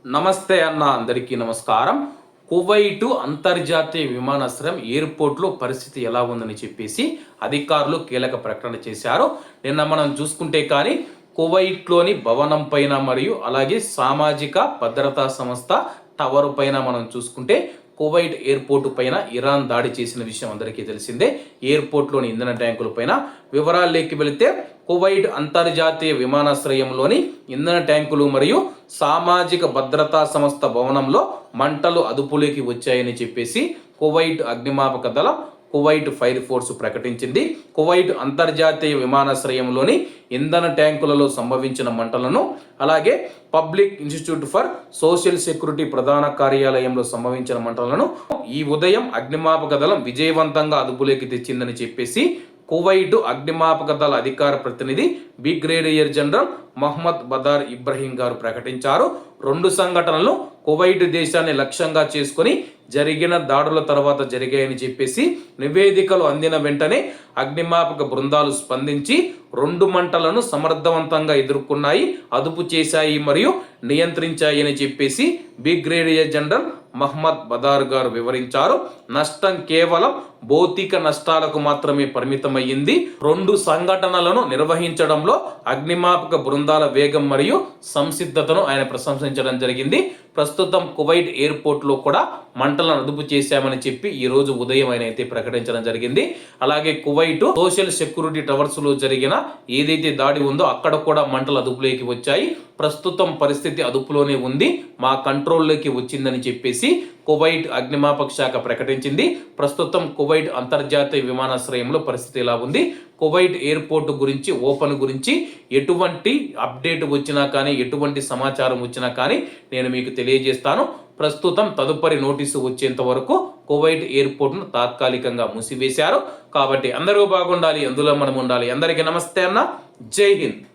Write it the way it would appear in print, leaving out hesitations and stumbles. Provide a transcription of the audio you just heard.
నమస్తే అన్న, అందరికీ నమస్కారం. కువైటు అంతర్జాతీయ విమానాశ్రయం ఎయిర్పోర్ట్లో పరిస్థితి ఎలా ఉందని చెప్పేసి అధికారులు కీలక ప్రకటన చేశారు. నిన్న మనం చూసుకుంటే కానీ కువైట్లోని భవనం పైన మరియు అలాగే సామాజిక భద్రతా సంస్థ టవర్ పైన మనం చూసుకుంటే కువైట్ ఎయిర్పోర్టు పైన ఇరాన్ దాడి చేసిన విషయం అందరికీ తెలిసిందే. ఎయిర్పోర్ట్లోని ఇంధన ట్యాంకుల పైన వివరాల్లోకి వెళితే కువైట్ అంతర్జాతీయ విమానాశ్రయంలోని ఇంధన ట్యాంకులు మరియు సామాజిక భద్రతా సంస్థ భవనంలో మంటలు అదుపులోకి వచ్చాయని చెప్పేసి కువైట్ అగ్నిమాపక దళం, కువైట్ ఫైర్ ఫోర్స్ ప్రకటించింది. కువైట్ అంతర్జాతీయ విమానాశ్రయంలోని ఇంధన ట్యాంకులలో సంభవించిన మంటలను, అలాగే public institute for social security ప్రధాన కార్యాలయంలో సంభవించిన మంటలను ఈ ఉదయం అగ్నిమాపక దళం విజయవంతంగా అదుపులోకి తెచ్చిందని చెప్పేసి కువైట్ అగ్నిమాపక దళ అధికార ప్రతినిధి బ్రిగేడియర్ జనరల్ మహమ్మద్ బదార్ ఇబ్రహీం గారు ప్రకటించారు. 2 సంఘటనలు కువైట్ దేశాన్ని లక్ష్యంగా చేసుకుని జరిగిన దాడుల తర్వాత జరిగాయని చెప్పేసి నివేదికలు అందిన వెంటనే అగ్నిమాపక బృందాలు స్పందించి 2 మంటలను సమర్థవంతంగా ఎదుర్కొన్నాయి, అదుపు చేశాయి మరియు నియంత్రించాయని చెప్పేసి బ్రిగేడియర్ జనరల్ మహమ్మద్ బదార్ గారు వివరించారు. నష్టం కేవలం భౌతిక నష్టాలకు మాత్రమే పరిమితమయ్యింది. 2 సంఘటనలను నిర్వహించడంలో అగ్నిమాపక బృందాల వేగం మరియు సంసిద్ధతను ఆయన ప్రశంసించడం జరిగింది. ప్రస్తుతం కువైట్ ఎయిర్పోర్ట్ లో కూడా మంటలను అదుపు చేశామని చెప్పి ఈ రోజు ఉదయం ఆయన అయితే ప్రకటించడం జరిగింది. అలాగే కువైట్ సోషల్ సెక్యూరిటీ టవర్స్ లో జరిగిన ఏదైతే దాడి ఉందో అక్కడ కూడా మంటలు అదుపులోకి వచ్చాయి. ప్రస్తుతం పరిస్థితి అదుపులోనే ఉంది, మా కంట్రోల్లోకి వచ్చిందని చెప్పేసి కువైట్ అగ్నిమాపక శాఖ ప్రకటించింది. ప్రస్తుతం కువైట్ అంతర్జాతీయ విమానాశ్రయంలో పరిస్థితి ఎలా ఉంది, కువైట్ ఎయిర్పోర్ట్ గురించి, ఓపెన్ గురించి ఎటువంటి అప్డేట్ వచ్చినా కానీ, ఎటువంటి సమాచారం వచ్చినా కానీ నేను మీకు తెలియజేస్తాను. ప్రస్తుతం తదుపరి నోటీసు వచ్చేంత వరకు కువైట్ ఎయిర్పోర్ట్ను తాత్కాలికంగా మూసివేశారు. కాబట్టి అందరూ బాగుండాలి, అందులో మనం ఉండాలి. అందరికీ నమస్తే అన్న, జై హింద్.